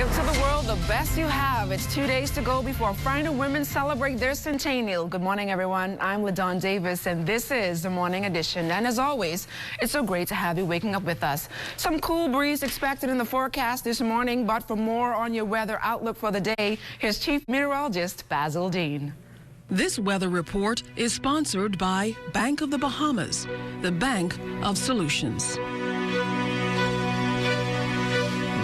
Give to the world the best you have. It's 2 days to go before Friday women celebrate their centennial. Good morning, everyone. I'm LaDawn Davis, and this is the Morning Edition. And as always, it's so great to have you waking up with us. Some cool breeze expected in the forecast this morning, but for more on your weather outlook for the day, here's Chief Meteorologist Basil Dean. This weather report is sponsored by Bank of the Bahamas, the bank of solutions.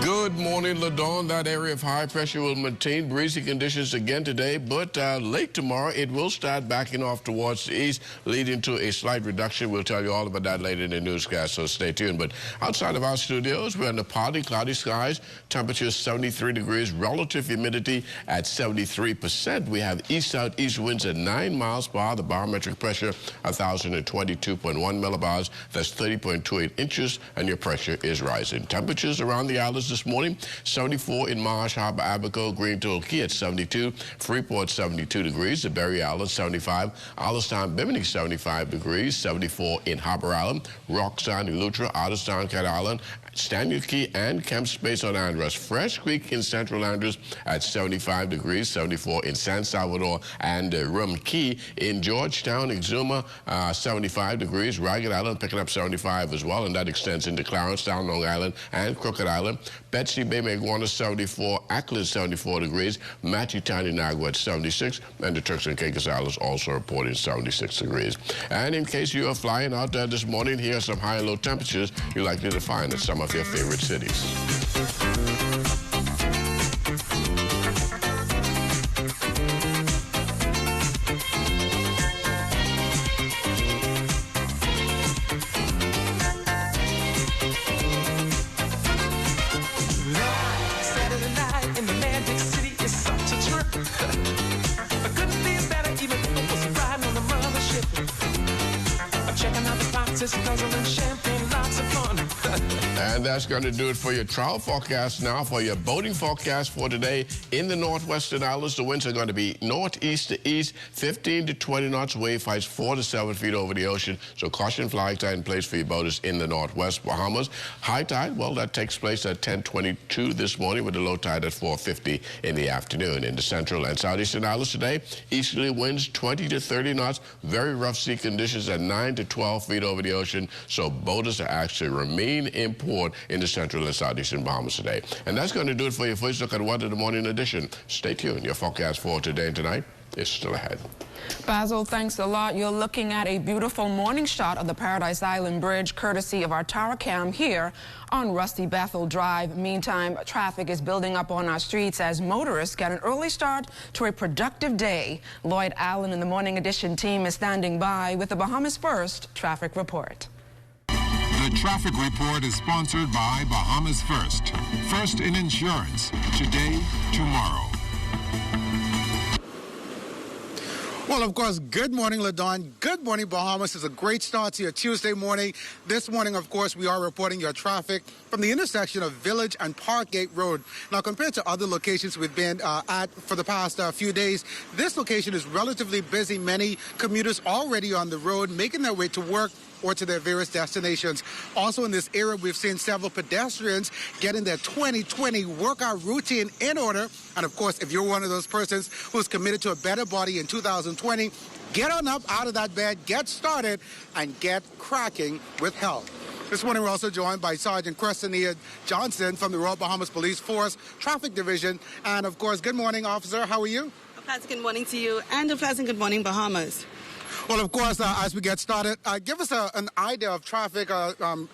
Good morning, LaDawn. That area of high pressure will maintain breezy conditions again today, but late tomorrow it will start backing off towards the east, leading to a slight reduction. We'll tell you all about that later in the newscast, so stay tuned. But outside of our studios, we're under partly cloudy skies, temperature 73 degrees, relative humidity at 73%. We have east-southeast winds at 9 miles per hour, the barometric pressure 1,022.1 millibars, that's 30.28 inches, and your pressure is rising. Temperatures around the islands this morning, 74 in Marsh Harbor, Abaco, Green Key at 72, Freeport 72 degrees, the Berry Island 75, Allenstown, Bimini 75 degrees, 74 in Harbor Island, Roxanne, Eleuthera, Otterstown, Cat Island, Stanier Key and Camp Space on Andros. Fresh Creek in Central Andros at 75 degrees, 74 in San Salvador and Rum Key. In Georgetown, Exuma, 75 degrees. Ragged Island picking up 75 as well, and that extends into Clarence, Down Long Island and Crooked Island. Betsy Bay, Maguana 74, Ackland 74 degrees, Matthewtown in Nagua at 76, and the Turks and Caicos Islands also reporting 76 degrees. And in case you are flying out there this morning, here are some high and low temperatures you're likely to find at some of your favorite cities. And that's going to do it for your travel forecast now. For your boating forecast for today in the northwestern islands, the winds are going to be northeast to east, 15 to 20 knots, wave heights 4 to 7 feet over the ocean. So caution flag tide in place for your boaters in the northwest Bahamas. High tide, well, that takes place at 10:22 this morning with the low tide at 4:50 in the afternoon. In the central and southeastern islands today, easterly winds 20 to 30 knots, very rough sea conditions at 9 to 12 feet over the ocean. So boaters are actually remain in port in the central and southeastern Bahamas today. And that's going to do it for your first look at Weather the Morning Edition. Stay tuned. Your forecast for today and tonight is still ahead. Basil, thanks a lot. You're looking at a beautiful morning shot of the Paradise Island Bridge, courtesy of our tower cam here on Rusty Bethel Drive. Meantime, traffic is building up on our streets as motorists get an early start to a productive day. Lloyd Allen and the Morning Edition team is standing by with the Bahamas First traffic report. The traffic report is sponsored by Bahamas First. First in insurance. Today, tomorrow. Well, of course, good morning, LaDawn. Good morning, Bahamas. It's a great start to your Tuesday morning. This morning, of course, we are reporting your traffic from the intersection of Village and Parkgate Road. Now, compared to other locations we've been at for the past few days, this location is relatively busy. Many commuters already on the road, making their way to work or to their various destinations. Also in this area, we've seen several pedestrians getting their 2020 workout routine in order. And of course, if you're one of those persons who's committed to a better body in 2020, get on up out of that bed, get started, and get cracking with health. This morning, we're also joined by Sergeant Cressenia Johnson from the Royal Bahamas Police Force Traffic Division. And of course, good morning, officer. How are you? A pleasant good morning to you, and a pleasant good morning, Bahamas. Well, of course, as we get started, give us an idea of traffic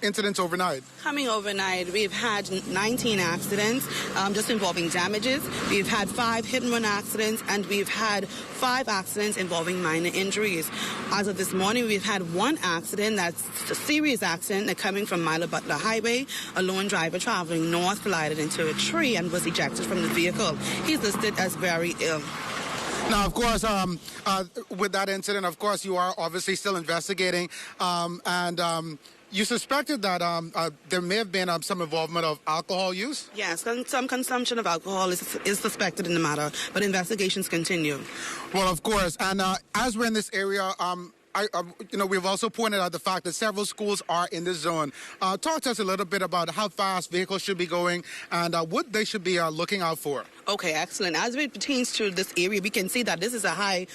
incidents overnight. Coming overnight, we've had 19 accidents just involving damages. We've had 5 hit-and-run accidents, and we've had 5 accidents involving minor injuries. As of this morning, we've had 1 accident that's a serious accident coming from Milo Butler Highway. A lone driver traveling north collided into a tree and was ejected from the vehicle. He's listed as very ill. Now, of course, with that incident, of course, you are obviously still investigating, and you suspected that there may have been some involvement of alcohol use? Yes, some consumption of alcohol is suspected in the matter, but investigations continue. Well, of course, and as we're in this area, we've also pointed out the fact that several schools are in this zone. Talk to us a little bit about how fast vehicles should be going and what they should be looking out for. Okay, excellent. As it pertains to this area, we can see that this is a high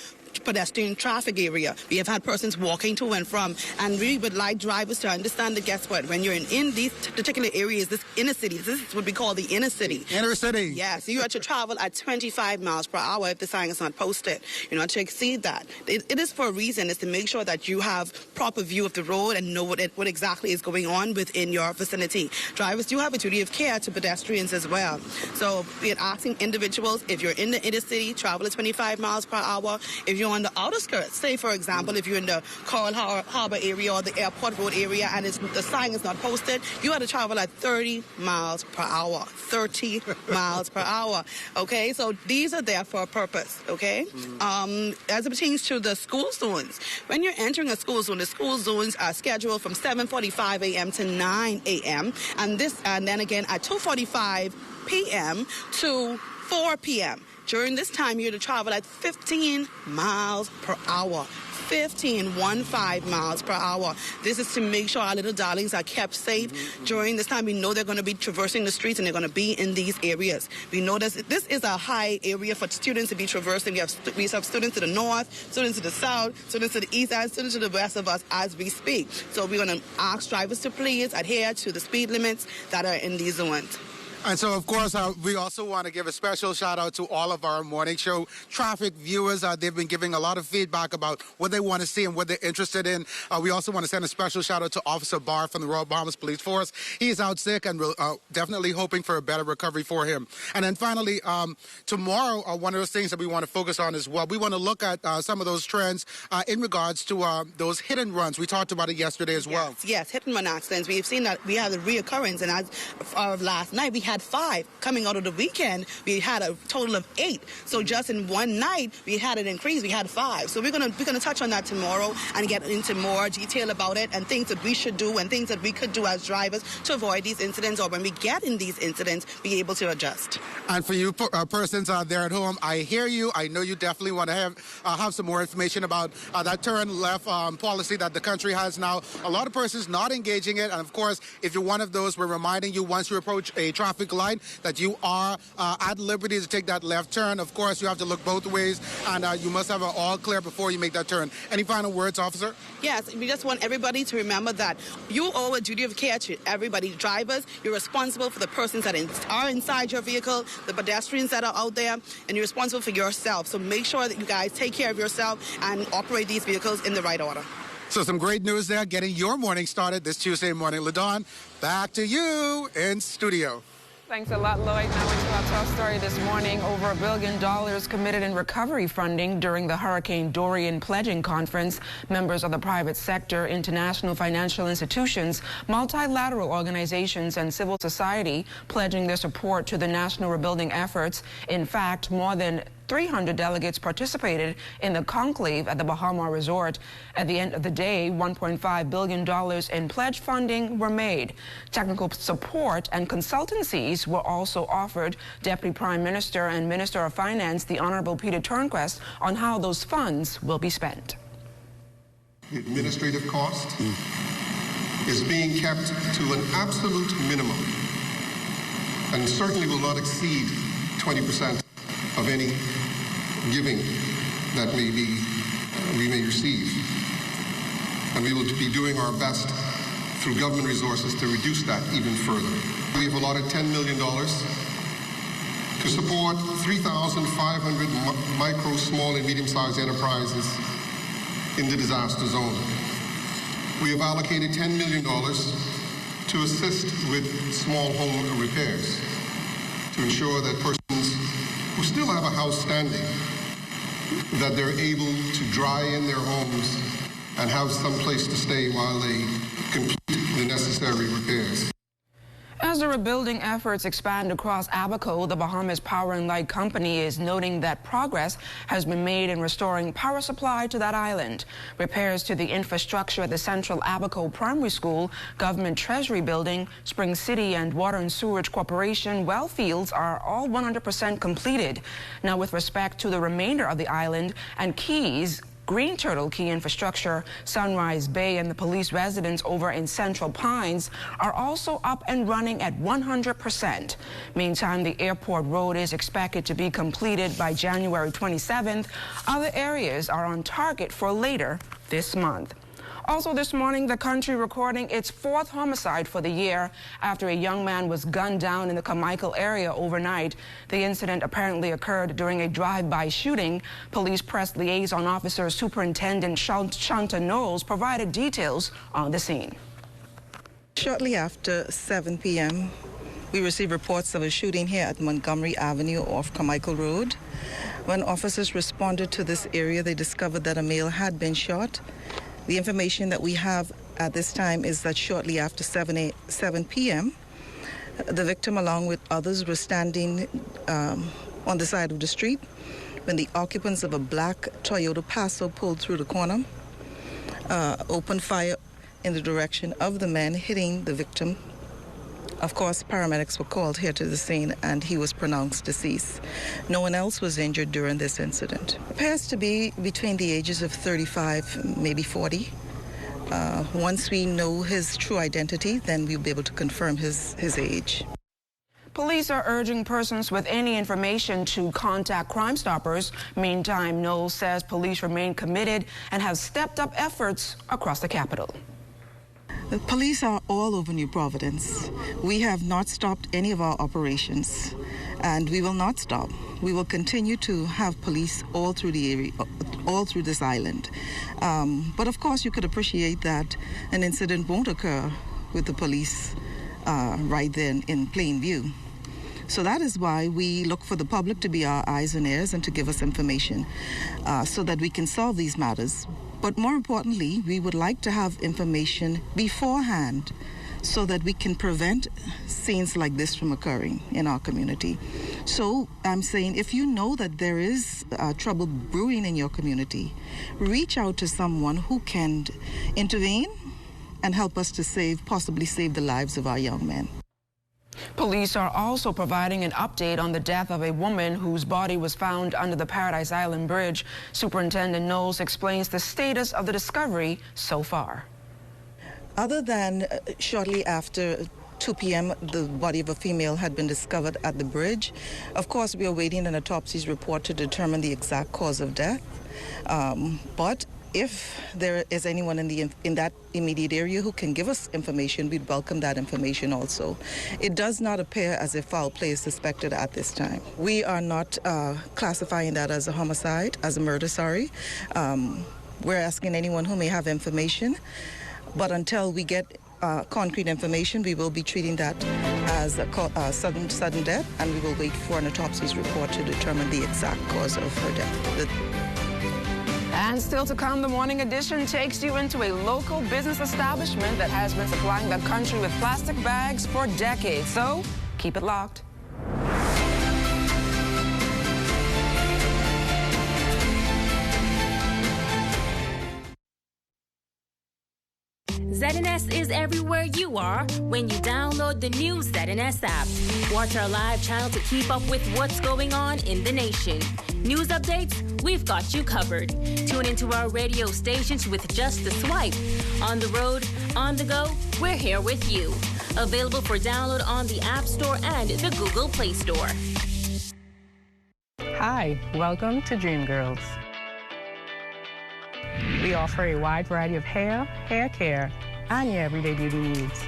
pedestrian traffic area. We have had persons walking to and from, and we would like drivers to understand that, guess what, when you're in these particular areas, this inner city, this is what we call the inner city. Inner city. Yes, you are to travel at 25 miles per hour if the sign is not posted. You're not to exceed that. It is for a reason. It's to make sure that you have proper view of the road and know what exactly is going on within your vicinity. Drivers do have a duty of care to pedestrians as well. So we're asking individuals, if you're in the inner city, travel at 25 miles per hour. If you're on the outer skirts, say for example, if you're in the Coral Harbor area or the Airport Road area and the sign is not posted, you have to travel at 30 miles per hour. 30 miles per hour. Okay, so these are there for a purpose. Okay, as it pertains to the school zones, when you're entering a school zone, the school zones are scheduled from 7:45 a.m. to 9 a.m. and then again at 2:45 p.m. to 4 p.m. During this time, you're to travel at 15 miles per hour. 15 miles per hour. This is to make sure our little darlings are kept safe. During this time, we know they're going to be traversing the streets and they're going to be in these areas. We know this is a high area for students to be traversing. We have students to the north, students to the south, students to the east, and students to the west of us as we speak. So we're going to ask drivers to please adhere to the speed limits that are in these zones. And so, of course, we also want to give a special shout out to all of our morning show traffic viewers. They've been giving a lot of feedback about what they want to see and what they're interested in. We also want to send a special shout out to Officer Barr from the Royal Bahamas Police Force. He's out sick and we're definitely hoping for a better recovery for him. And then finally, tomorrow, one of those things that we want to focus on as well, we want to look at some of those trends in regards to those hit and runs. We talked about it yesterday as well. Yes, hit and run accidents. We've seen that we have a reoccurrence, and as of last night, we had 5. Coming out of the weekend, we had a total of 8. So just in one night, we had an increase. We had 5. So we're gonna touch on that tomorrow and get into more detail about it and things that we should do and things that we could do as drivers to avoid these incidents, or when we get in these incidents, be able to adjust. And for you persons out there at home, I hear you. I know you definitely want to have some more information about that turn left policy that the country has now. A lot of persons not engaging it, and of course, if you're one of those, we're reminding you once you approach a traffic light that you are at liberty to take that left turn. Of course, you have to look both ways, and you must have an all clear before you make that turn. Any final words, officer? Yes, we just want everybody to remember that you owe a duty of care to everybody. Drivers, you're responsible for the persons that are inside your vehicle, the pedestrians that are out there, and you're responsible for yourself. So make sure that you guys take care of yourself and operate these vehicles in the right order. So some great news there, getting your morning started this Tuesday morning. LaDawn, back to you in studio. Thanks a lot, Lloyd. Now into our top story this morning. Over $1 billion committed in recovery funding during the Hurricane Dorian pledging conference. Members of the private sector, international financial institutions, multilateral organizations, and civil society pledging their support to the national rebuilding efforts. In fact, more than 300 delegates participated in the conclave at the Bahama Resort. At the end of the day, $1.5 billion in pledge funding were made. Technical support and consultancies were also offered. Deputy Prime Minister and Minister of Finance, the Honorable Peter Turnquest, on how those funds will be spent. The administrative cost is being kept to an absolute minimum and certainly will not exceed 20% of any giving that we may receive. And we will be doing our best through government resources to reduce that even further. We have allotted $10 million to support 3,500 micro, small, and medium-sized enterprises in the disaster zone. We have allocated $10 million to assist with small home repairs to ensure that persons who still have a house standing, that they're able to dry in their homes and have some place to stay while they complete the necessary repairs. As the rebuilding efforts expand across Abaco, the Bahamas Power and Light Company is noting that progress has been made in restoring power supply to that island. Repairs to the infrastructure at the Central Abaco Primary School, Government Treasury Building, Spring City and Water and Sewerage Corporation well fields are all 100% completed. Now, with respect to the remainder of the island and keys Green Turtle Key Infrastructure, Sunrise Bay, and the police residence over in Central Pines are also up and running at 100%. Meantime, the airport road is expected to be completed by January 27th. Other areas are on target for later this month. Also this morning, the country recording its 4th homicide for the year after a young man was gunned down in the Carmichael area overnight. The incident apparently occurred during a drive-by shooting. Police press liaison officer Superintendent Shanta Knowles provided details on the scene. Shortly after 7 p.m., we received reports of a shooting here at Montgomery Avenue off Carmichael Road. When officers responded to this area, they discovered that a male had been shot. The information that we have at this time is that shortly after 7 p.m., the victim, along with others, were standing on the side of the street when the occupants of a black Toyota Passo pulled through the corner, opened fire in the direction of the men, hitting the victim. Of course, paramedics were called here to the scene, and he was pronounced deceased. No one else was injured during this incident. Appears to be between the ages of 35, maybe 40. Once we know his true identity, then we'll be able to confirm his age. Police are urging persons with any information to contact Crime Stoppers. Meantime, Knowles says police remain committed and have stepped up efforts across the capital. The police are all over New Providence. We have not stopped any of our operations, and we will not stop. We will continue to have police all through the area, all through this island. But of course, you could appreciate that an incident won't occur with the police right then in plain view. So that is why we look for the public to be our eyes and ears and to give us information so that we can solve these matters. But more importantly, we would like to have information beforehand so that we can prevent scenes like this from occurring in our community. So I'm saying, if you know that there is trouble brewing in your community, reach out to someone who can intervene and help us to possibly save the lives of our young men. Police are also providing an update on the death of a woman whose body was found under the Paradise Island Bridge. Superintendent Knowles explains the status of the discovery so far. Other than shortly after 2 p.m., the body of a female had been discovered at the bridge. Of course, we are waiting an autopsy's report to determine the exact cause of death. But if there is anyone in that immediate area who can give us information, we'd welcome that information also. It does not appear as if foul play is suspected at this time. We are not classifying that as a homicide, as a murder, sorry. We're asking anyone who may have information, but until we get concrete information, we will be treating that as a sudden death, and we will wait for an autopsy's report to determine the exact cause of her death. And still to come, the Morning Edition takes you into a local business establishment that has been supplying the country with plastic bags for decades. So keep it locked. ZNS is everywhere you are when you download the new ZNS app. Watch our live channel to keep up with what's going on in the nation. News updates, we've got you covered. Tune into our radio stations with just a swipe. On the road, on the go, we're here with you. Available for download on the App Store and the Google Play Store. Hi, welcome to Dream Girls. We offer a wide variety of hair care, and your everyday beauty needs.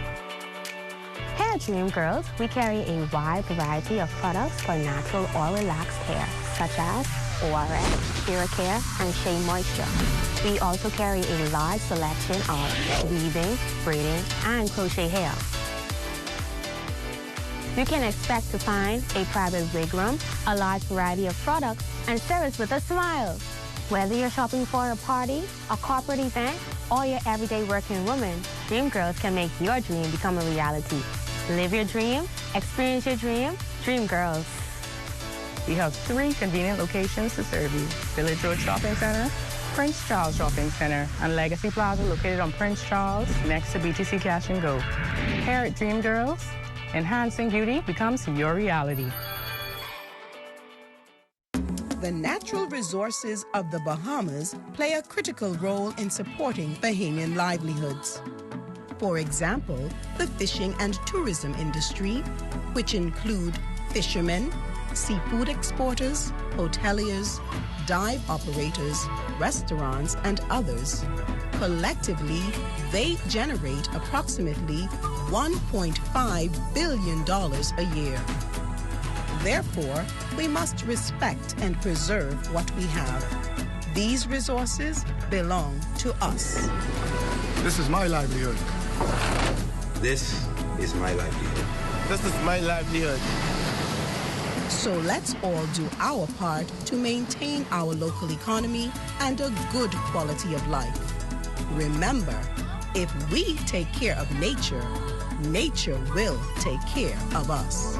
Here at Dream Girls, we carry a wide variety of products for natural or relaxed hair, such as ORS, Hair Care, and Shea Moisture. We also carry a large selection of weaving, braiding, and crochet hair. You can expect to find a private wig room, a large variety of products, and service with a smile. Whether you're shopping for a party, a corporate event, or your everyday working woman, Dream Girls can make your dream become a reality. Live your dream, experience your dream, Dream Girls. We have 3 convenient locations to serve you: Village Road Shopping Center, Prince Charles Shopping Center, and Legacy Plaza located on Prince Charles next to BTC Cash and Go. Here at Dream Girls, enhancing beauty becomes your reality. The natural resources of the Bahamas play a critical role in supporting Bahamian livelihoods. For example, the fishing and tourism industry, which include fishermen, seafood exporters, hoteliers, dive operators, restaurants, and others. Collectively, they generate approximately $1.5 billion a year. Therefore, we must respect and preserve what we have. These resources belong to us. This is my livelihood. This is my livelihood. This is my livelihood. So let's all do our part to maintain our local economy and a good quality of life. Remember, if we take care of nature, nature will take care of us.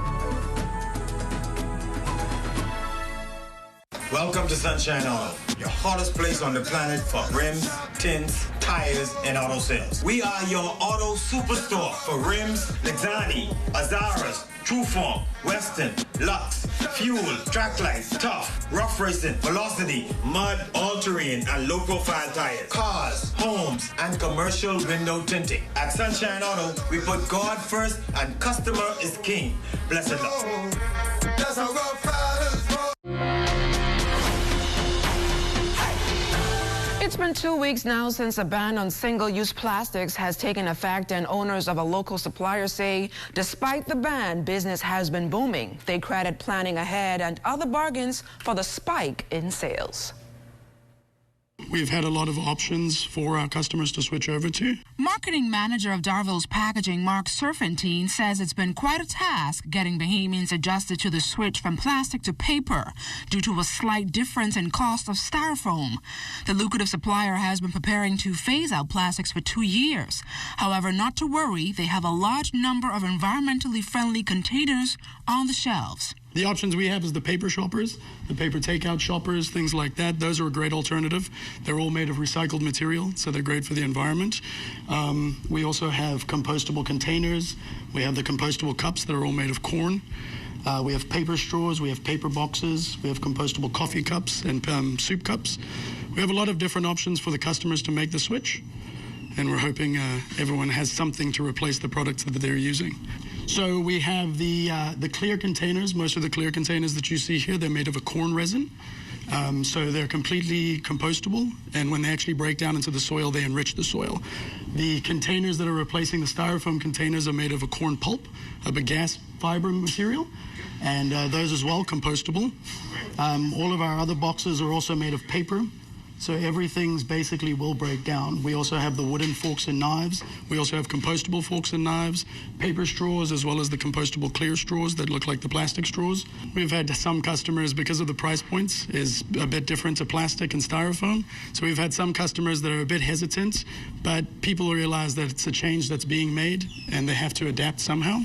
Welcome to Sunshine Auto, your hottest place on the planet for rims, tints, tires, and auto sales. We are your auto superstore for rims, Lexani, Azaras, Trueform, Western, Lux, Fuel, Track Lights, Tough, Rough Racing, Velocity, Mud, All-Terrain, and low-profile tires, cars, homes, and commercial window tinting. At Sunshine Auto, we put God first and customer is king. Blessed luck. That's how rough riders roll. It's been 2 weeks now since a ban on single-use plastics has taken effect, and owners of a local supplier say despite the ban, business has been booming. They credit planning ahead and other bargains for the spike in sales. We've had a lot of options for our customers to switch over to. Marketing manager of Darville's Packaging, Mark Serpentine, says it's been quite a task getting Bahamians adjusted to the switch from plastic to paper due to a slight difference in cost of styrofoam. The lucrative supplier has been preparing to phase out plastics for 2 years. However, not to worry, they have a large number of environmentally friendly containers on the shelves. The options we have is the paper shoppers, the paper takeout shoppers, things like that. Those are a great alternative. They're all made of recycled material, so they're great for the environment. We also have compostable containers. We have the compostable cups that are all made of corn. We have paper straws, we have paper boxes, we have compostable coffee cups and soup cups. We have a lot of different options for the customers to make the switch, and we're hoping everyone has something to replace the products that they're using. So we have the clear containers. Most of the clear containers that you see here, they're made of a corn resin. So they're completely compostable, and when they actually break down into the soil, they enrich the soil. The containers that are replacing the styrofoam containers are made of a corn pulp, of a gas fiber material, and those as well, compostable. All of our other boxes are also made of paper. So everything's basically will break down. We also have the wooden forks and knives. We also have compostable forks and knives, paper straws, as well as the compostable clear straws that look like the plastic straws. We've had some customers, because of the price points, is a bit different to plastic and styrofoam. So we've had some customers that are a bit hesitant, but people realize that it's a change that's being made and they have to adapt somehow.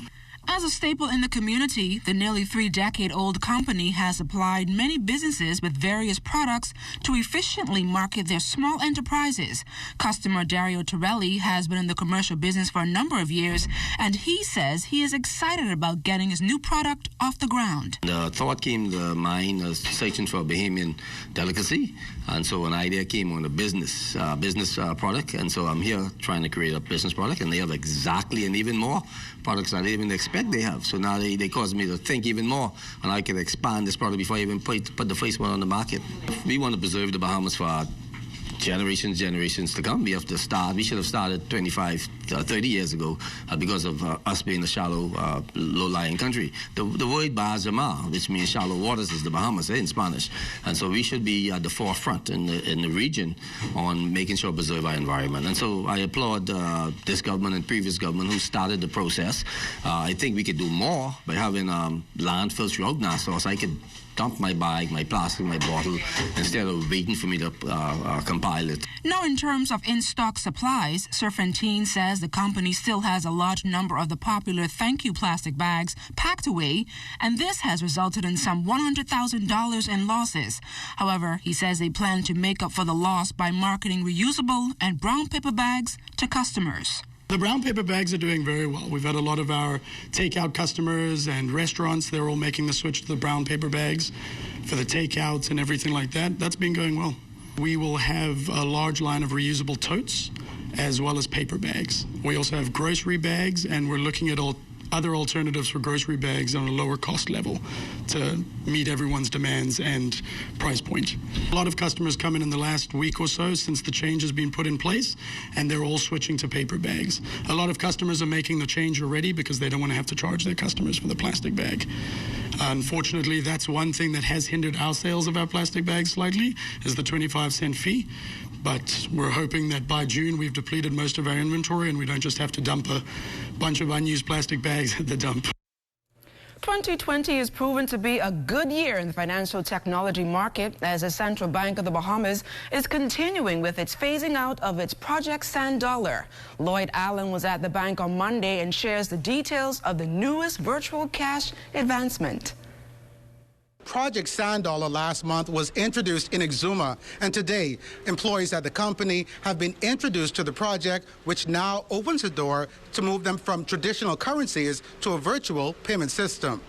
As a staple in the community, the nearly 3-decade-old company has supplied many businesses with various products to efficiently market their small enterprises. Customer Dario Torelli has been in the commercial business for a number of years, and he says he is excited about getting his new product off the ground. The thought came to mind as searching for a Bahamian delicacy, and so an idea came on a business product, and so I'm here trying to create a business product, and they have exactly and even more products I didn't even expect they have. So now they caused me to think even more, and I can expand this product before I even put the first one on the market. We want to preserve the Bahamas for generations to come. We have to start. We should have started 25, 30 years ago because of us being a shallow, low-lying country. The word Bahama, which means shallow waters, is the Bahamas in Spanish. And so we should be at the forefront in the region on making sure we preserve our environment. And so I applaud this government and previous government who started the process. I think we could do more by having landfills throughout Nassau, so I could dump my bag, my plastic, my bottle, instead of waiting for me to compile it. Now, in terms of in-stock supplies, Serpentine says the company still has a large number of the popular thank you plastic bags packed away, and this has resulted in some $100,000 in losses. However, he says they plan to make up for the loss by marketing reusable and brown paper bags to customers. The brown paper bags are doing very well. We've had a lot of our takeout customers and restaurants, they're all making the switch to the brown paper bags for the takeouts and everything like that. That's been going well. We will have a large line of reusable totes as well as paper bags. We also have grocery bags, and we're looking at other alternatives for grocery bags on a lower cost level to meet everyone's demands and price point. A lot of customers come in the last week or so since the change has been put in place, and they're all switching to paper bags. A lot of customers are making the change already because they don't want to have to charge their customers for the plastic bag. Unfortunately, that's one thing that has hindered our sales of our plastic bags slightly, is the 25-cent fee. But we're hoping that by June we've depleted most of our inventory and we don't just have to dump a bunch of unused plastic bags at the dump. 2020 has proven to be a good year in the financial technology market as the Central Bank of the Bahamas is continuing with its phasing out of its Project Sand Dollar. Lloyd Allen was at the bank on Monday and shares the details of the newest virtual cash advancement. Project Sand Dollar last month was introduced in Exuma, and today employees at the company have been introduced to the project, which now opens the door to move them from traditional currencies to a virtual payment system.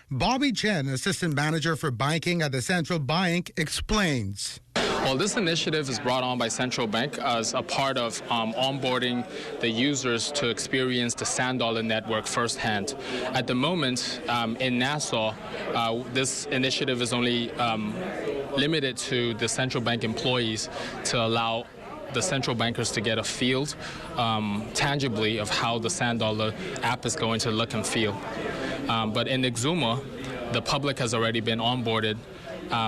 Bobby Chen, assistant manager for banking at the Central Bank, explains. Well, this initiative is brought on by Central Bank as a part of onboarding the users to experience the Sand Dollar network firsthand. At the moment, in Nassau, this initiative is only limited to the Central Bank employees to allow the central bankers to get a feel tangibly of how the Sand Dollar app is going to look and feel. But in Exuma, the public has already been onboarded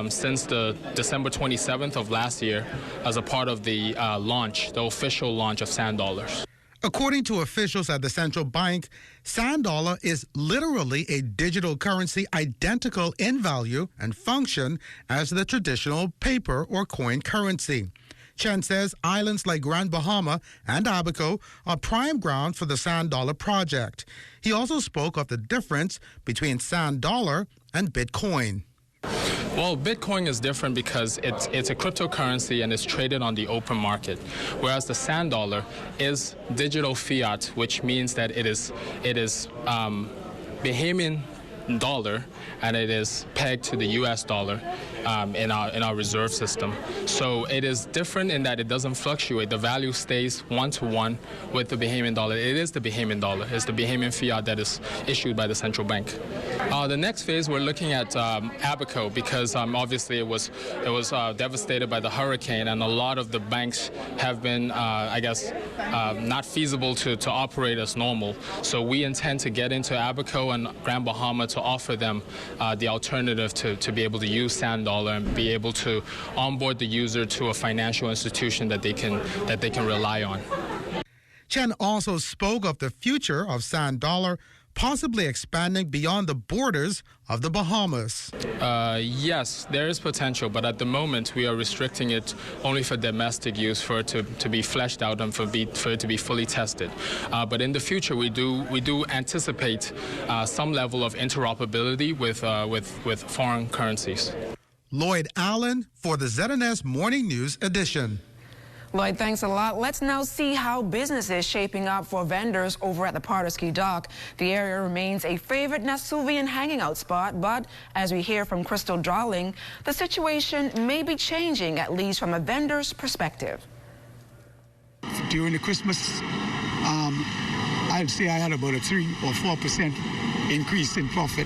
since the December 27th of last year as a part of the launch, the official launch of Sand Dollars. According to officials at the Central Bank, Sand Dollar is literally a digital currency identical in value and function as the traditional paper or coin currency. Chen says islands like Grand Bahama and Abaco are prime ground for the Sand Dollar project. He also spoke of the difference between Sand Dollar and Bitcoin. Well, Bitcoin is different because it's a cryptocurrency and it's traded on the open market, whereas the Sand Dollar is digital fiat, which means that it is Bahamian dollar, and it is pegged to the U.S. dollar in our reserve system. So it is different in that it doesn't fluctuate. The value stays one-to-one with the Bahamian dollar. It is the Bahamian dollar. It's the Bahamian fiat that is issued by the central bank. The next phase, we're looking at Abaco because obviously it was devastated by the hurricane, and a lot of the banks have been, not feasible to operate as normal. So we intend to get into Abaco and Grand Bahama to offer them the alternative to be able to use Sand Dollar and be able to onboard the user to a financial institution that they can rely on. Chen also spoke of the future of Sand Dollar possibly expanding beyond the borders of the Bahamas. Yes, there is potential, but at the moment we are restricting it only for domestic use, for it to be fleshed out and for it to be fully tested. But in the future, we do anticipate some level of interoperability with foreign currencies. Lloyd Allen for the ZNS Morning News Edition. Lloyd, thanks a lot. Let's now see how business is shaping up for vendors over at the Pardusky Dock. The area remains a favorite Nasuvian hanging out spot, but as we hear from Crystal Drawling, the situation may be changing, at least from a vendor's perspective. During the Christmas, I'd say I had about a 3 or 4% increase in profit,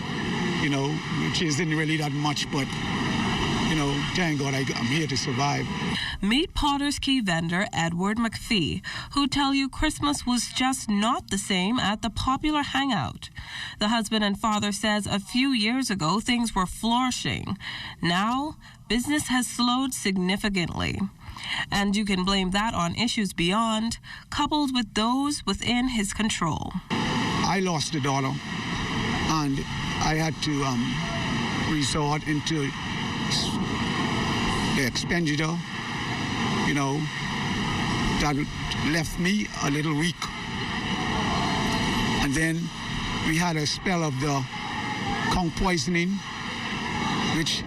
which isn't really that much, but thank God I'm here to survive. Meet Potter's Key vendor Edward McPhee, who tell you Christmas was just not the same at the popular hangout. The husband and father says a few years ago things were flourishing. Now, business has slowed significantly. And you can blame that on issues beyond, coupled with those within his control. I lost $1, and I had to resort into the expenditure, that left me a little weak. And then we had a spell of the conch poisoning, which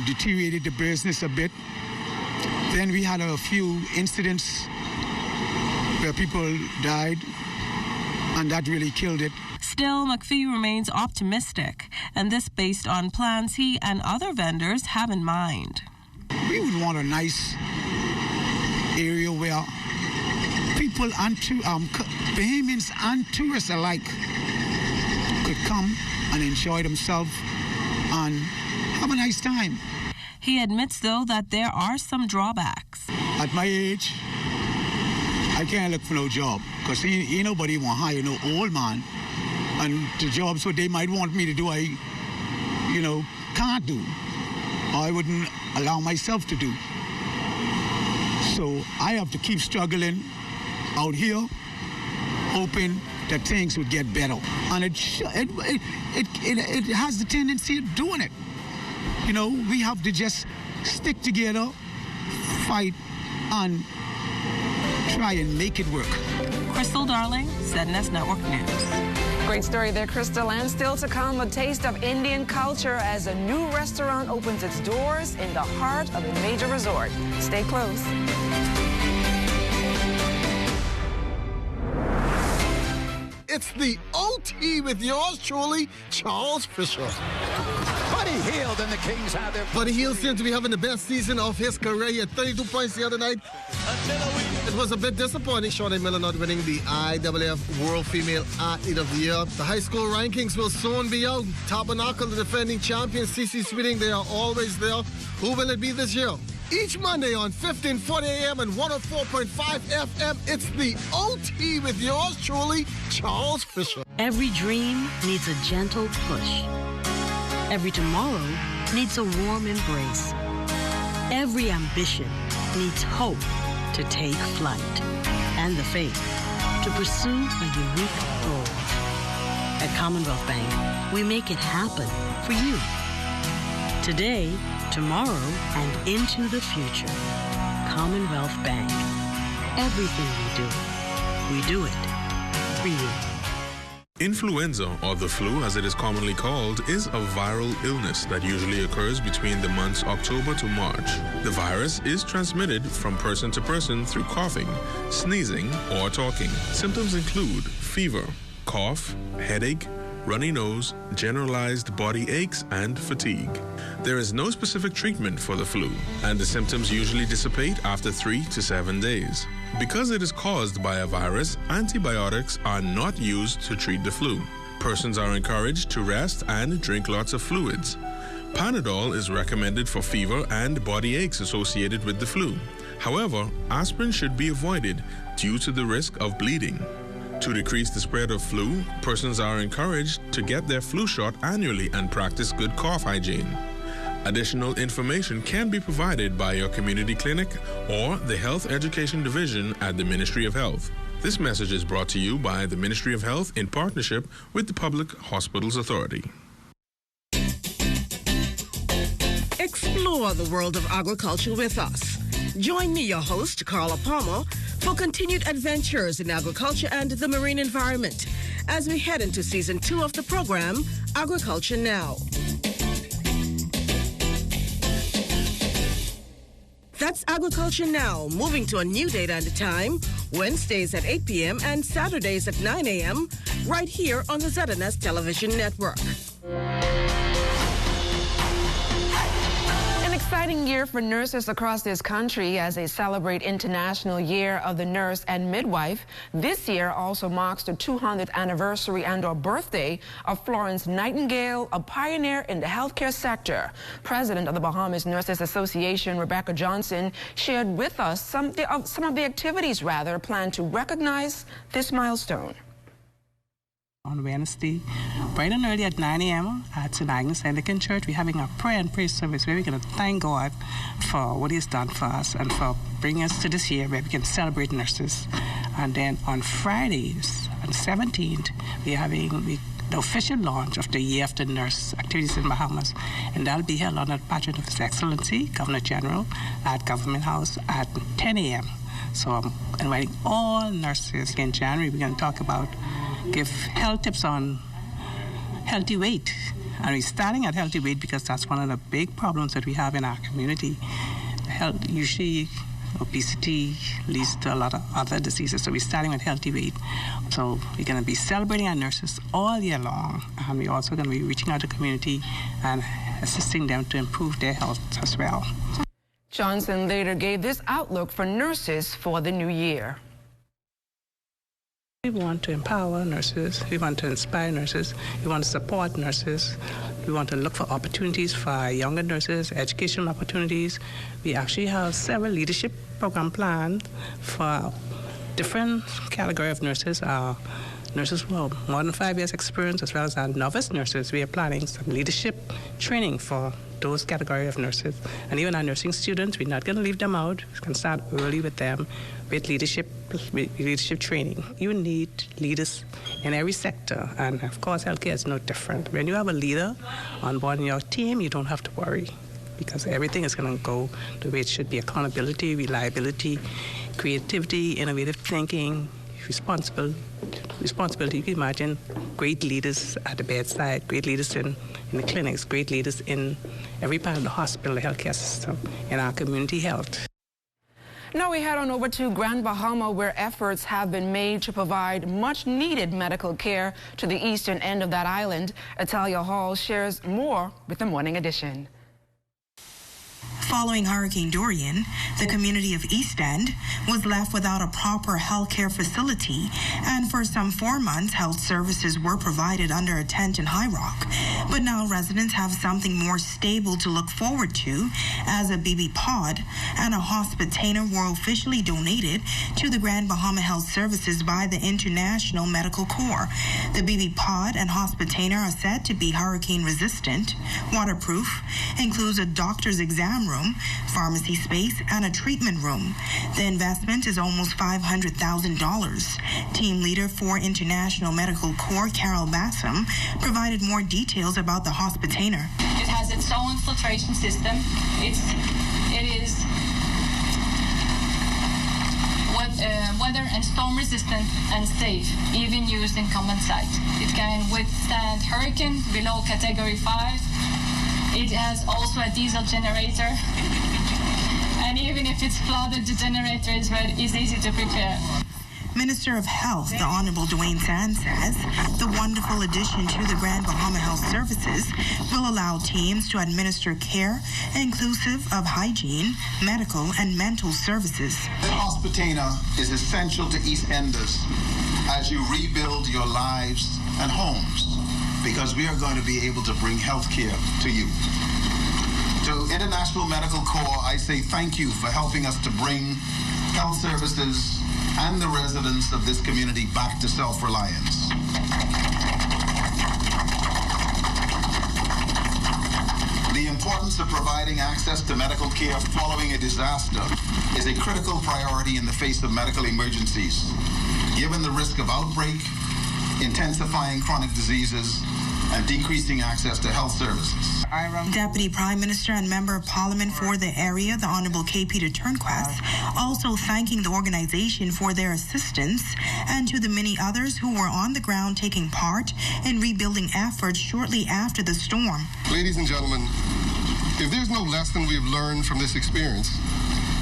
deteriorated the business a bit. Then we had a few incidents where people died, and that really killed it. Still, McPhee remains optimistic, and this based on plans he and other vendors have in mind. We would want a nice area where people and Bahamians and tourists alike could come and enjoy themselves and have a nice time. He admits, though, that there are some drawbacks. At my age, I can't look for no job because ain't nobody want to hire no old man. And the jobs what they might want me to do, I, can't do. Or I wouldn't allow myself to do. So I have to keep struggling out here, hoping that things would get better. And it has the tendency of doing it. We have to just stick together, fight, and try and make it work. Crystal Darling, ZNS Network News. Great story there, Crystal. And still to come, a taste of Indian culture as a new restaurant opens its doors in the heart of a major resort. Stay close. It's the OT with yours truly, Charles Fisher. Buddy Hield and the Kings have their... Buddy Hield seemed to be having the best season of his career. He had 32 points the other night. It was a bit disappointing, Shawnee Miller not winning the IAAF World Female Athlete of the Year. The high school rankings will soon be out. Tabernacle, the defending champions, CC Sweeting, they are always there. Who will it be this year? Each Monday on 1540 AM and 104.5 FM, it's the OT with yours truly, Charles Fisher. Every dream needs a gentle push. Every tomorrow needs a warm embrace. Every ambition needs hope to take flight and the faith to pursue a unique goal. At Commonwealth Bank, we make it happen for you. Today, tomorrow, and into the future. Commonwealth Bank. Everything we do it for you. Influenza, or the flu as it is commonly called, is a viral illness that usually occurs between the months October to March. The virus is transmitted from person to person through coughing, sneezing, or talking. Symptoms include fever, cough, headache, runny nose, generalized body aches, and fatigue. There is no specific treatment for the flu, and the symptoms usually dissipate after 3 to 7 days. Because it is caused by a virus, antibiotics are not used to treat the flu. Persons are encouraged to rest and drink lots of fluids. Panadol is recommended for fever and body aches associated with the flu. However, aspirin should be avoided due to the risk of bleeding. To decrease the spread of flu, persons are encouraged to get their flu shot annually and practice good cough hygiene. Additional information can be provided by your community clinic or the Health Education Division at the Ministry of Health. This message is brought to you by the Ministry of Health in partnership with the Public Hospitals Authority. Explore the world of agriculture with us. Join me, your host, Carla Palmer, for continued adventures in agriculture and the marine environment as we head into Season 2 of the program, Agriculture Now. That's Agriculture Now, moving to a new date and time, Wednesdays at 8 p.m. and Saturdays at 9 a.m., right here on the ZNS Television Network. Exciting year for nurses across this country as they celebrate International Year of the Nurse and Midwife. This year also marks the 200th anniversary and/or birthday of Florence Nightingale, a pioneer in the healthcare sector. President of the Bahamas Nurses Association, Rebecca Johnson, shared with us some of the activities planned to recognize this milestone. On Wednesday, bright and early at 9 a.m. at St. Agnes Anglican Church, we're having a prayer and praise service where we're going to thank God for what He's done for us and for bringing us to this year where we can celebrate nurses. And then on Fridays, on the 17th, we're having the official launch of the Year of the Nurse activities in Bahamas, and that'll be held under the patronage of His Excellency, Governor General, at Government House at 10 a.m. So I'm inviting all nurses. In January, we're going to talk about give health tips on healthy weight. And we're starting at healthy weight because that's one of the big problems that we have in our community. Usually obesity leads to a lot of other diseases. So we're starting with healthy weight. So we're going to be celebrating our nurses all year long. And we're also going to be reaching out to the community and assisting them to improve their health as well. Johnson later gave this outlook for nurses for the new year. We want to empower nurses. We want to inspire nurses. We want to support nurses. We want to look for opportunities for younger nurses, educational opportunities. We actually have several leadership program plans for different category of nurses. Nurses who have more than 5 years experience, as well as our novice nurses. We are planning some leadership training for those category of nurses. And even our nursing students, we're not going to leave them out. We're going to start early with them with leadership training. You need leaders in every sector, and of course healthcare is no different. When you have a leader on board in your team, you don't have to worry, because everything is going to go the way it should be: accountability, reliability, creativity, innovative thinking, responsibility. You can imagine great leaders at the bedside, great leaders in the clinics, great leaders in every part of the hospital, the healthcare system, in our community health. Now we head on over to Grand Bahama, where efforts have been made to provide much-needed medical care to the eastern end of that island. Atalia Hall shares more with the Morning Edition. Following Hurricane Dorian, the community of East End was left without a proper health care facility, and for some 4 months, health services were provided under a tent in High Rock. But now residents have something more stable to look forward to, as a baby pod and a hospitainer were officially donated to the Grand Bahama Health Services by the International Medical Corps. The baby pod and hospitainer are said to be hurricane resistant, waterproof, includes a doctor's exam room, pharmacy space, and a treatment room. The investment is almost $500,000. Team leader for International Medical Corps, Carol Bassam, provided more details about the hospitainer. It has its own filtration system. It is weather and storm resistant and safe, even used in common sites. It can withstand hurricane below category 5. It has also a diesel generator, and even if it's flooded, the generator is easy to prepare. Minister of Health, the Honorable Dwayne Sands, says the wonderful addition to the Grand Bahama Health Services will allow teams to administer care inclusive of hygiene, medical, and mental services. The hospitainer is essential to East Enders as you rebuild your lives and homes, because we are going to be able to bring health care to you. To International Medical Corps, I say thank you for helping us to bring health services and the residents of this community back to self-reliance. The importance of providing access to medical care following a disaster is a critical priority in the face of medical emergencies, given the risk of outbreak, intensifying chronic diseases, and decreasing access to health services. Deputy Prime Minister and Member of Parliament for the area, the Honourable K. Peter Turnquest, also thanking the organization for their assistance, and to the many others who were on the ground taking part in rebuilding efforts shortly after the storm. Ladies and gentlemen, if there's no lesson we have learned from this experience,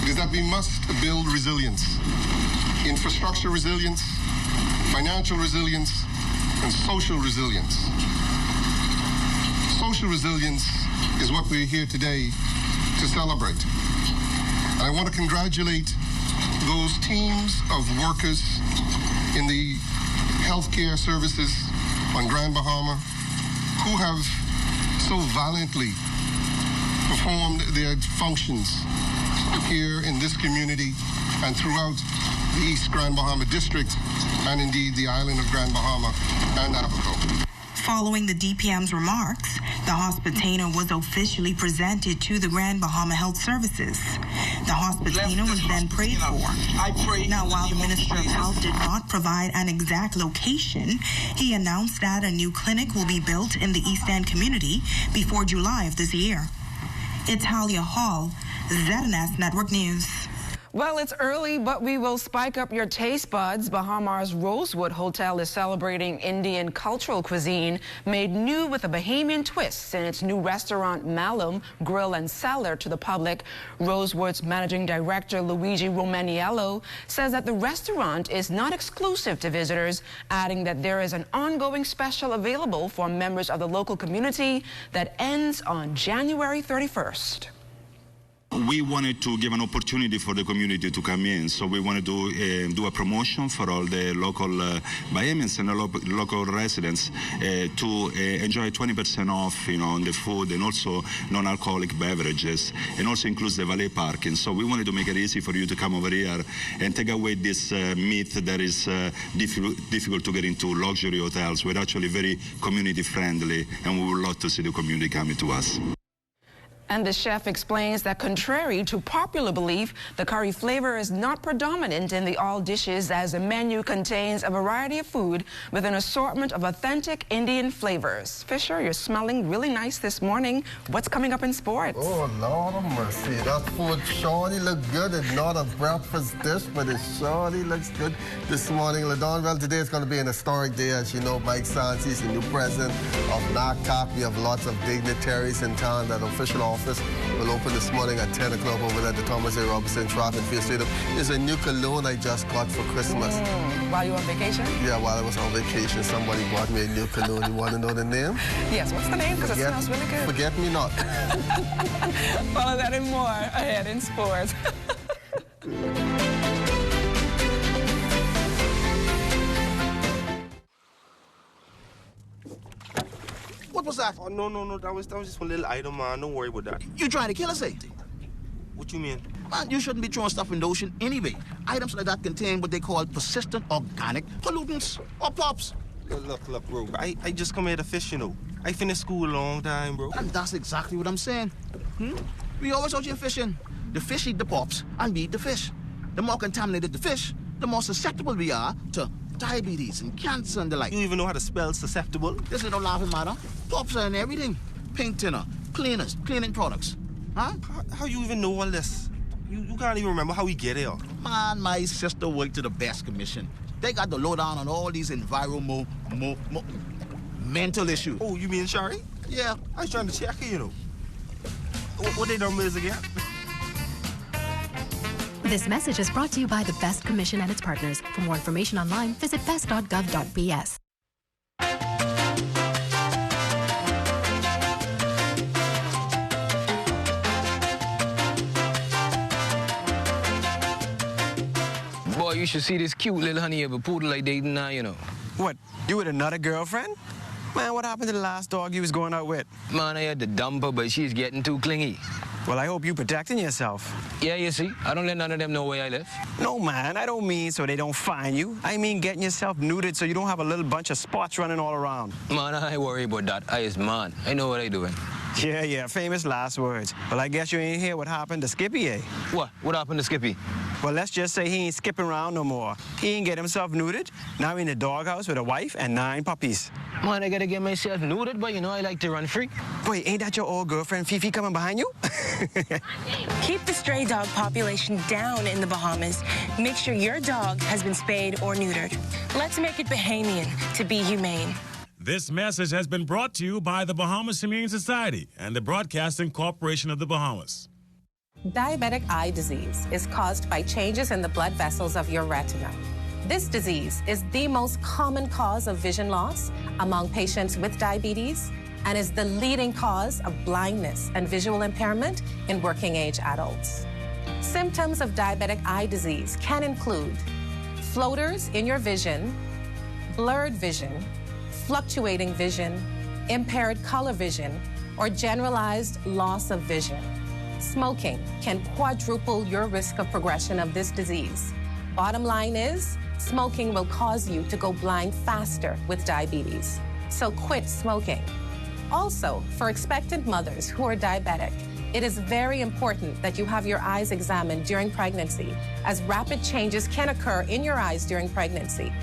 it is that we must build resilience, infrastructure resilience, financial resilience, and social resilience. Social resilience is what we're here today to celebrate. And I want to congratulate those teams of workers in the healthcare services on Grand Bahama who have so valiantly performed their functions here in this community and throughout the East Grand Bahama District, and indeed the island of Grand Bahama and Abaco. Following the DPM's remarks, the hospitainer was officially presented to the Grand Bahama Health Services. The hospitainer was then prayed for. Now, while the Minister of Health did not provide an exact location, he announced that a new clinic will be built in the East End community before July of this year. It's Talia Hall, ZNS Network News. Well, it's early, but we will spike up your taste buds. Bahama's Rosewood Hotel is celebrating Indian cultural cuisine made new with a Bahamian twist in its new restaurant, Malum Grill and Cellar, to the public. Rosewood's managing director, Luigi Romaniello, says that the restaurant is not exclusive to visitors, adding that there is an ongoing special available for members of the local community that ends on January 31st. We wanted to give an opportunity for the community to come in, so we wanted to do a promotion for all the local Bahamians and the local residents to enjoy 20% off, on the food, and also non-alcoholic beverages, and also includes the valet parking. So we wanted to make it easy for you to come over here and take away this myth that is difficult to get into luxury hotels. We're actually very community friendly, and we would love to see the community coming to us. And the chef explains that contrary to popular belief, the curry flavor is not predominant in the all dishes, as the menu contains a variety of food with an assortment of authentic Indian flavors. Fisher, you're smelling really nice this morning. What's coming up in sports? Oh, Lord of mercy. That food surely looks good. It's not a breakfast dish, but it surely looks good this morning. LaDawn, well, today is going to be an historic day. As you know, Mike Sansi is the new president of NACTAC. We have lots of dignitaries in town. That official office will open this morning at 10 o'clock over there at the Thomas A. Robinson Track and Field Stadium. There's a new cologne I just got for Christmas. While you were on vacation? Yeah, while I was on vacation, somebody bought me a new cologne. You want to know the name? Yes, what's the name? Because it smells really good. Forget Me Not. Follow that and more ahead in sports. What was that? Oh, no. That was just one little item, man. Don't worry about that. You trying to kill us, eh? What you mean? Man, you shouldn't be throwing stuff in the ocean anyway. Items like that contain what they call persistent organic pollutants or POPs. Look, bro. I just come here to fish, I finished school a long time, bro. And that's exactly what I'm saying. We always out here fishing. The fish eat the POPs and we eat the fish. The more contaminated the fish, the more susceptible we are to diabetes and cancer and the like. You even know how to spell susceptible? This is no laughing matter. POPs are in everything. Paint thinner, cleaners, cleaning products. Huh? How you even know all this? You can't even remember how we get here. Man, my sister worked to the best commission. They got the lowdown on all these environmental mental issues. Oh, you mean Shari? Yeah. I was trying to check her, What their number is again? This message is brought to you by the Best Commission and its partners. For more information online, visit best.gov.bs. Boy, you should see this cute little honey of a poodle like dating now, What, you with another girlfriend? Man, what happened to the last dog you was going out with? Man, I had to dump her, but she's getting too clingy. Well, I hope you protecting yourself. Yeah, you see, I don't let none of them know where I live. No, man, I don't mean so they don't find you. I mean getting yourself neutered so you don't have a little bunch of spots running all around. Man, I ain't worry about that. I is man. I know what I doing. Yeah, famous last words. Well, I guess you ain't hear what happened to Skippy, eh? What? What happened to Skippy? Well, let's just say he ain't skipping around no more. He ain't get himself neutered. Now he in the doghouse with a wife and 9 puppies. Man, I gotta get myself neutered, but I like to run free. Wait, ain't that your old girlfriend Fifi coming behind you? Keep the stray dog population down in the Bahamas. Make sure your dog has been spayed or neutered. Let's make it Bahamian to be humane. This message has been brought to you by the Bahamas Humane Society and the Broadcasting Corporation of the Bahamas. Diabetic eye disease is caused by changes in the blood vessels of your retina. This disease is the most common cause of vision loss among patients with diabetes and is the leading cause of blindness and visual impairment in working-age adults. Symptoms of diabetic eye disease can include floaters in your vision, blurred vision, fluctuating vision, impaired color vision, or generalized loss of vision. Smoking can quadruple your risk of progression of this disease. Bottom line is, smoking will cause you to go blind faster with diabetes. So quit smoking. Also, for expectant mothers who are diabetic, it is very important that you have your eyes examined during pregnancy, as rapid changes can occur in your eyes during pregnancy.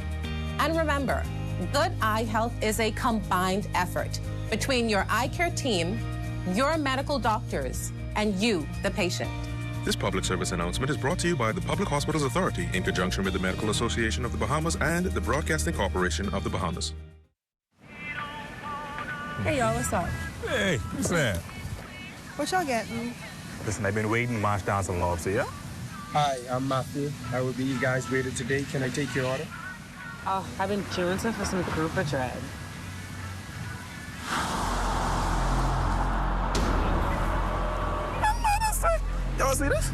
And remember, good eye health is a combined effort between your eye care team, your medical doctors, and you, the patient. This public service announcement is brought to you by the Public Hospitals Authority in conjunction with the Medical Association of the Bahamas and the Broadcasting Corporation of the Bahamas. Hey, y'all, what's up? Hey, what's that? What y'all getting? Listen, I've been waiting to march down some lobster, yeah? Hi, I'm Matthew. I will be you guys' waiter today. Can I take your order? Oh, I've been jonesing for some grouper dread. Y'all see this?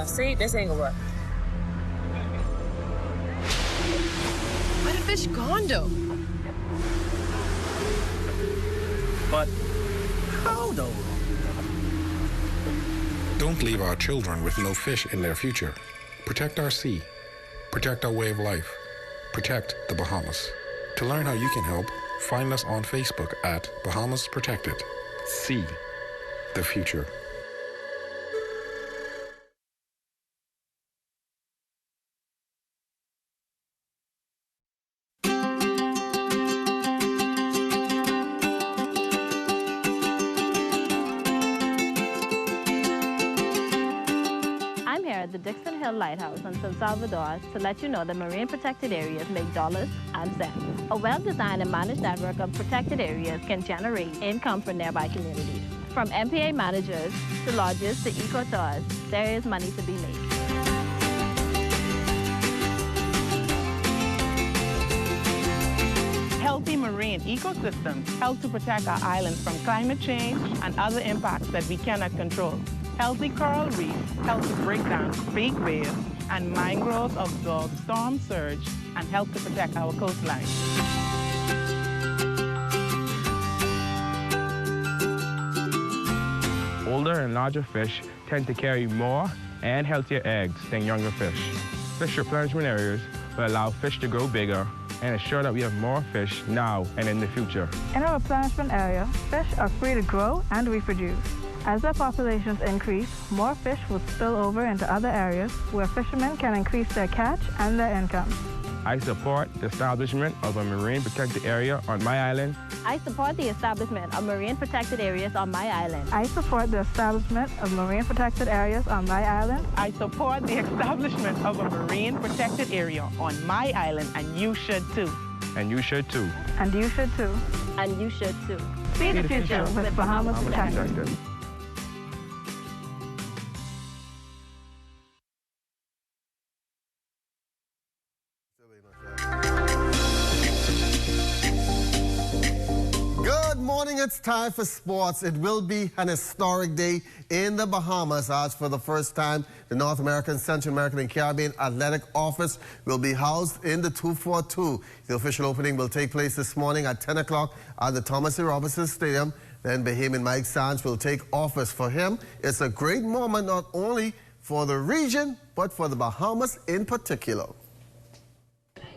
See, this ain't gonna work. Where the fish gone, though? But how, though? Don't leave our children with no fish in their future. Protect our sea. Protect our way of life. Protect the Bahamas. To learn how you can help, find us on Facebook at Bahamas Protected. See the future. Lighthouse in San Salvador to let you know that marine protected areas make dollars and cents. A well-designed and managed network of protected areas can generate income for nearby communities. From MPA managers to lodges to eco-tours, there is money to be made. Healthy marine ecosystems help to protect our islands from climate change and other impacts that we cannot control. Healthy coral reefs help to break down fake waves, and mangroves absorb storm surge and help to protect our coastline. Older and larger fish tend to carry more and healthier eggs than younger fish. Fish replenishment areas will allow fish to grow bigger and ensure that we have more fish now and in the future. In a replenishment area, fish are free to grow and reproduce. As their populations increase, more fish will spill over into other areas where fishermen can increase their catch and their income. I support the establishment of a marine protected area on my island. I support the establishment of marine protected areas on my island. I support the establishment of marine protected areas on my island. I support the establishment of a marine protected area on my island, and you should too. And you should too. And you should too. And you should too. See the future with Bahamas Protected. It's time for sports. It will be an historic day in the Bahamas as for the first time the North American, Central American and Caribbean Athletic Office will be housed in the 242. The official opening will take place this morning at 10 o'clock at the Thomas E. Robinson Stadium. Then Bahamian Mike Sanch will take office. For him, it's a great moment not only for the region but for the Bahamas in particular.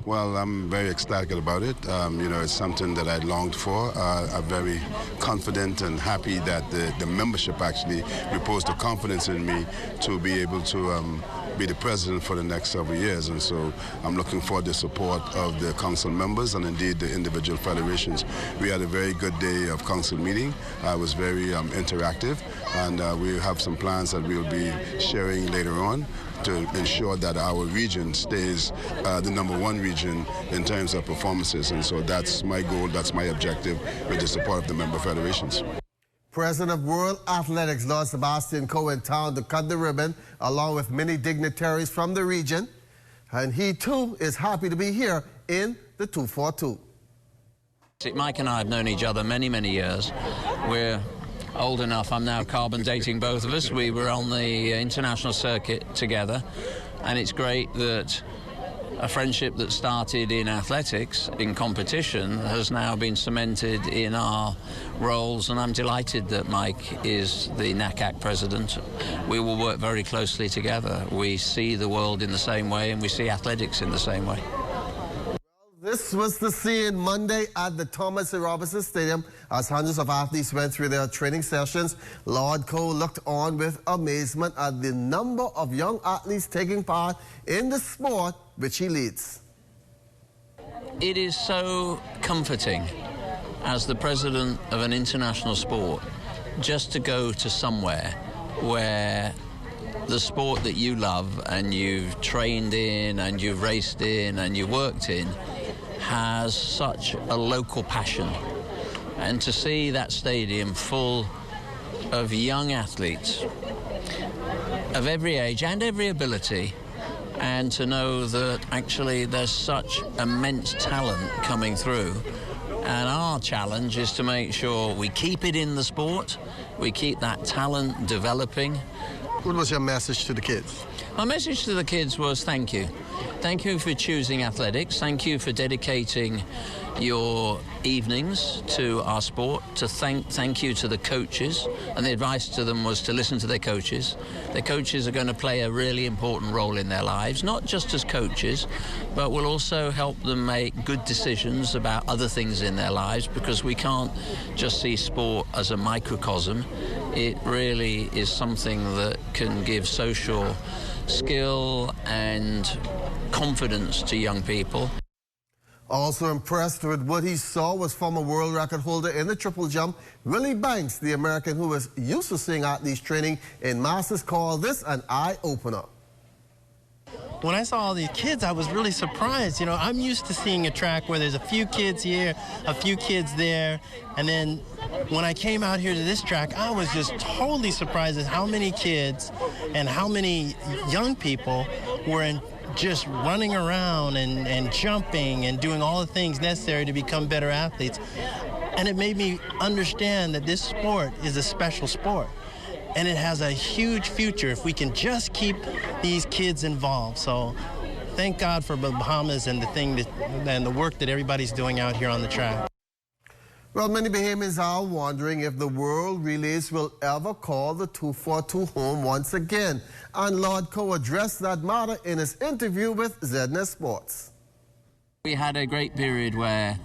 Well, I'm very ecstatic about it. You know, it's something that I longed for. I'm very confident and happy that the membership actually reposed the confidence in me to be able to be the president for the next several years. And so I'm looking for the support of the council members and indeed the individual federations. We had a very good day of council meeting. It was very interactive, and we have some plans that we'll be sharing later on to ensure that our region stays the #1 region in terms of performances. And so that's my goal, that's my objective with the support of the member federations. President of World Athletics, Lord Sebastian Coe, in town to cut the ribbon, along with many dignitaries from the region. And he, too, is happy to be here in the 242. Mike and I have known each other many, many years. We're old enough. I'm now carbon dating both of us. We were on the international circuit together, and it's great that a friendship that started in athletics, in competition, has now been cemented in our roles, and I'm delighted that Mike is the NACAC president. We will work very closely together. We see the world in the same way, and we see athletics in the same way. This was the scene Monday at the Thomas E. Robinson Stadium as hundreds of athletes went through their training sessions. Lord Coe looked on with amazement at the number of young athletes taking part in the sport which he leads. it is so comforting as the president of an international sport just to go to somewhere where the sport that you love and you've trained in and you've raced in and you've worked in has such a local passion. And to see that stadium full of young athletes of every age and every ability, and to know that actually there's such immense talent coming through, and our challenge is to make sure we keep it in the sport, we keep that talent developing. What was your message to the kids? My message to the kids was thank you. Thank you for choosing athletics. Thank you for dedicating your evenings to our sport. Thank you to the coaches. And the advice to them was to listen to their coaches. Their coaches are going to play a really important role in their lives, not just as coaches, but will also help them make good decisions about other things in their lives, because we can't just see sport as a microcosm. It really is something that can give social skill and confidence to young people. Also impressed with what he saw was former world record holder in the triple jump, Willie Banks, the American who was used to seeing athletes training in masters, called this an eye-opener. When I saw all these kids, I was really surprised. You know, I'm used to seeing a track where there's a few kids here, a few kids there, and then when I came out here to this track, I was just totally surprised at how many kids and how many young people were just running around and jumping and doing all the things necessary to become better athletes. And it made me understand that this sport is a special sport, and it has a huge future if we can just keep these kids involved. So thank God for the Bahamas and the work that everybody's doing out here on the track. Well, many Bahamians are wondering if the World Relays will ever call the 242 home once again. And Lord Coe addressed that matter in his interview with ZNS Sports. We had a great period where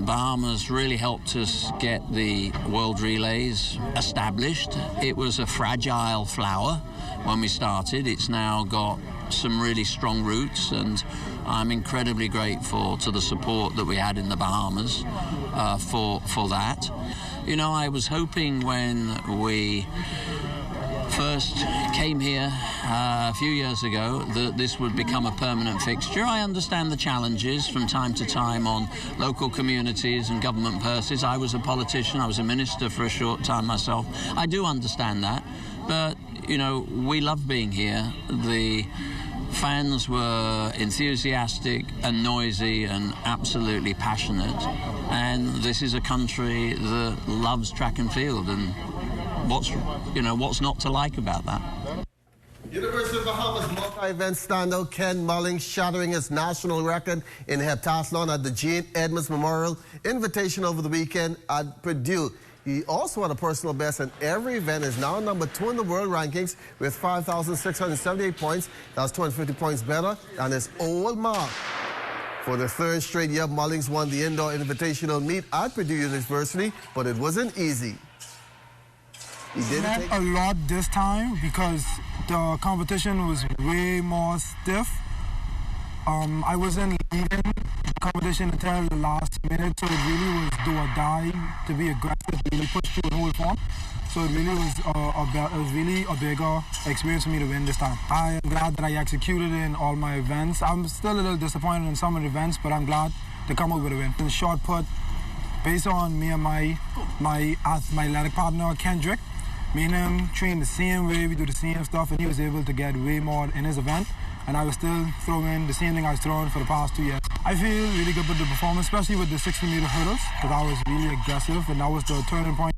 Bahamas really helped us get the World Relays established. It was a fragile flower when we started. It's now got some really strong roots, and I'm incredibly grateful to the support that we had in the Bahamas for that. You know, I was hoping when we first came here a few years ago that this would become a permanent fixture. I understand the challenges from time to time on local communities and government purses. I was a politician, I was a minister for a short time myself. I do understand that, but you know, we love being here. The fans were enthusiastic and noisy and absolutely passionate, and this is a country that loves track and field, and what's not to like about that? University of Bahamas multi-event standout Ken Mullings shattering his national record in heptathlon at the Jane Edmonds Memorial Invitation over the weekend at Purdue. He also had a personal best in every event, is now number 2 in the world rankings with 5,678 points. That's 250 points better than his old mark. For the third straight year, Mullings won the indoor invitational meet at Purdue University, but it wasn't easy. He didn't take a lot this time because the competition was way more stiff. I wasn't leading the competition until the last minute, so it really was do or die to be aggressive, really push through an whole form. So it really was a bigger experience for me to win this time. I am glad that I executed in all my events. I'm still a little disappointed in some of the events, but I'm glad to come up with a win. In short put, based on me and my athletic partner, Kendrick, me and him train the same way, we do the same stuff, and he was able to get way more in his event, and I was still throwing the same thing I was throwing for the past 2 years. I feel really good with the performance, especially with the 60-meter hurdles, because I was really aggressive, and that was the turning point.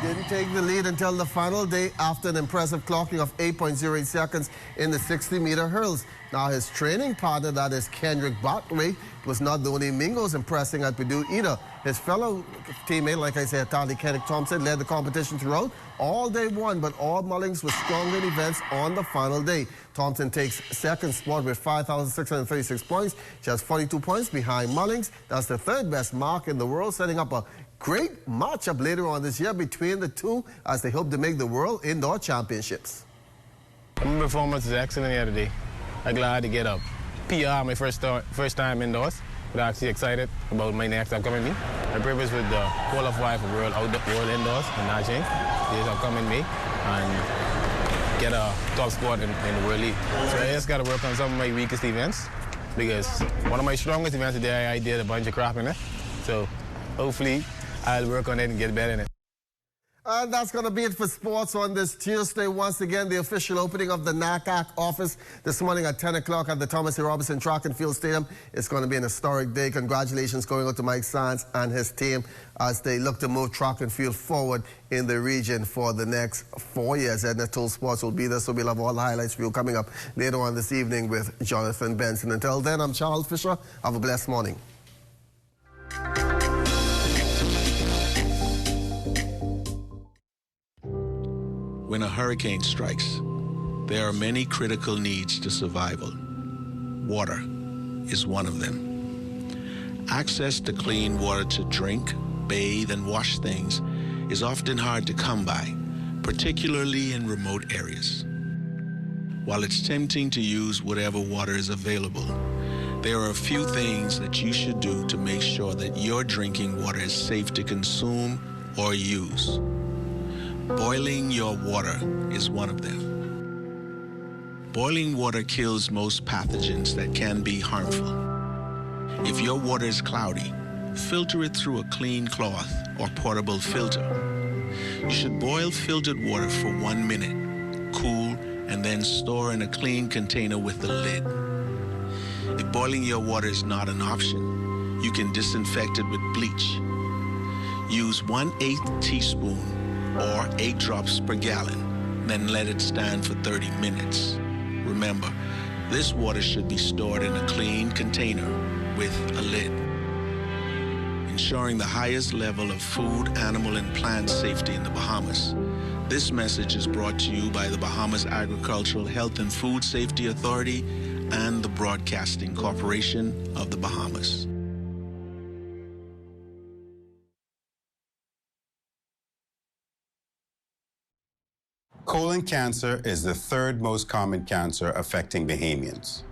Didn't take the lead until the final day after an impressive clocking of 8.08 seconds in the 60-meter hurdles. Now his training partner, that is Kendrick Botway, was not the only Mingos impressing at Purdue either. His fellow teammate, like I said, Kendrick Thompson, led the competition throughout. All day one, but all Mullings was stronger in events on the final day. Thompson takes second spot with 5,636 points, just 42 points behind Mullings. That's the third best mark in the world, setting up a great matchup later on this year between the two as they hope to make the World Indoor Championships. My performance is excellent here today. I'm glad to get up. PR, my first time indoors. But I'm actually excited about my next upcoming meet. My purpose with the qualify for World Indoors in Nanjing is upcoming May and get a top spot in the World League. So I just got to work on some of my weakest events because one of my strongest events today I did a bunch of crap in it. So hopefully I'll work on it and get better in it. And that's going to be it for sports on this Tuesday. Once again, the official opening of the NACAC office this morning at 10 o'clock at the Thomas A. Robinson Track and Field Stadium. It's going to be an historic day. Congratulations going out to Mike Sands and his team as they look to move track and field forward in the region for the next 4 years. Edna Toll Sports will be there, so we'll have all the highlights for you coming up later on this evening with Jonathan Benson. Until then, I'm Charles Fisher. Have a blessed morning. When a hurricane strikes, there are many critical needs to survival. Water is one of them. Access to clean water to drink, bathe, and wash things is often hard to come by, particularly in remote areas. While it's tempting to use whatever water is available, there are a few things that you should do to make sure that your drinking water is safe to consume or use. Boiling your water is one of them. Boiling water kills most pathogens that can be harmful. If your water is cloudy, filter it through a clean cloth or portable filter. You should boil filtered water for 1 minute, cool, and then store in a clean container with the lid. If boiling your water is not an option, you can disinfect it with bleach. Use 1/8 teaspoon or 8 drops per gallon, then let it stand for 30 minutes. Remember, this water should be stored in a clean container with a lid. Ensuring the highest level of food, animal, and plant safety in the Bahamas. This message is brought to you by the Bahamas Agricultural Health and Food Safety Authority and the Broadcasting Corporation of the Bahamas. Colon cancer is the third most common cancer affecting Bahamians.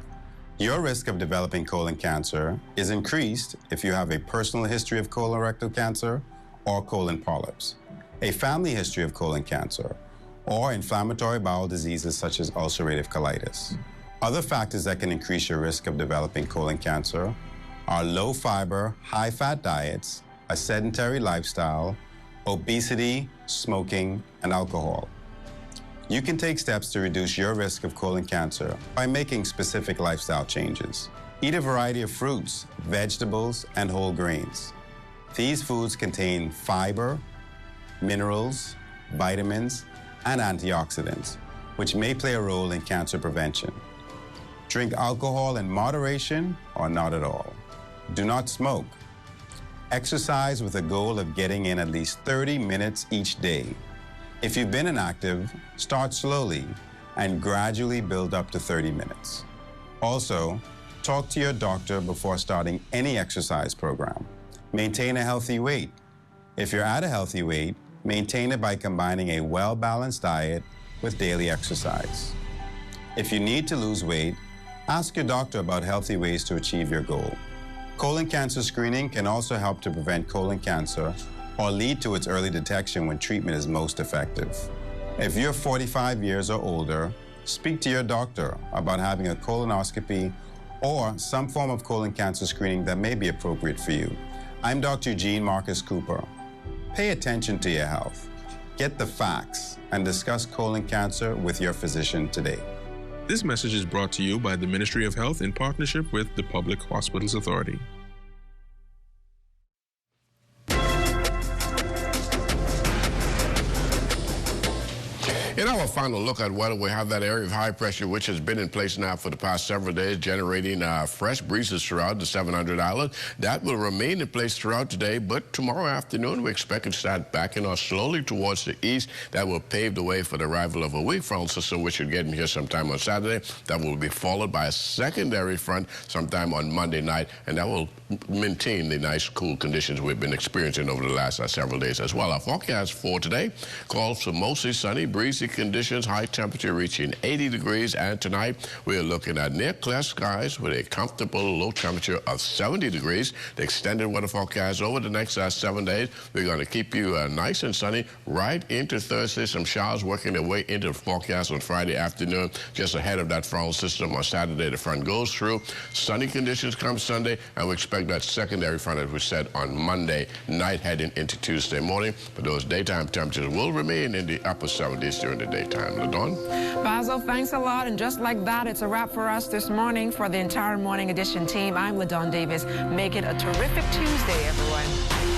Your risk of developing colon cancer is increased if you have a personal history of colorectal cancer or colon polyps, a family history of colon cancer, or inflammatory bowel diseases such as ulcerative colitis. Other factors that can increase your risk of developing colon cancer are low fiber, high fat diets, a sedentary lifestyle, obesity, smoking, and alcohol. You can take steps to reduce your risk of colon cancer by making specific lifestyle changes. Eat a variety of fruits, vegetables, and whole grains. These foods contain fiber, minerals, vitamins, and antioxidants, which may play a role in cancer prevention. Drink alcohol in moderation or not at all. Do not smoke. Exercise with a goal of getting in at least 30 minutes each day. If you've been inactive, start slowly and gradually build up to 30 minutes. Also, talk to your doctor before starting any exercise program. Maintain a healthy weight. If you're at a healthy weight, maintain it by combining a well-balanced diet with daily exercise. If you need to lose weight, ask your doctor about healthy ways to achieve your goal. Colon cancer screening can also help to prevent colon cancer or lead to its early detection when treatment is most effective. If you're 45 years or older, speak to your doctor about having a colonoscopy or some form of colon cancer screening that may be appropriate for you. I'm Dr. Eugene Marcus Cooper. Pay attention to your health. Get the facts and discuss colon cancer with your physician today. This message is brought to you by the Ministry of Health in partnership with the Public Hospitals Authority. In our final look at weather, we have that area of high pressure which has been in place now for the past several days, generating fresh breezes throughout the 700 Island. That will remain in place throughout today, but tomorrow afternoon we expect it to start backing off slowly towards the east. That will pave the way for the arrival of a weak front system, which should get in here sometime on Saturday. That will be followed by a secondary front sometime on Monday night, and that will maintain the nice cool conditions we've been experiencing over the last several days as well. Our forecast for today calls for mostly sunny, breezy breezy conditions, high temperature reaching 80 degrees. And tonight, we're looking at near clear skies with a comfortable low temperature of 70 degrees. The extended weather forecast over the next 7 days, we're going to keep you nice and sunny right into Thursday. Some showers working their way into the forecast on Friday afternoon, just ahead of that frontal system. On Saturday, the front goes through. Sunny conditions come Sunday, and we expect that secondary front, as we said, on Monday night heading into Tuesday morning. But those daytime temperatures will remain in the upper 70s during the daytime. LaDawn? Basil, thanks a lot. And just like that, it's a wrap for us this morning. For the entire Morning Edition team, I'm LaDawn Davis. Make it a terrific Tuesday, everyone.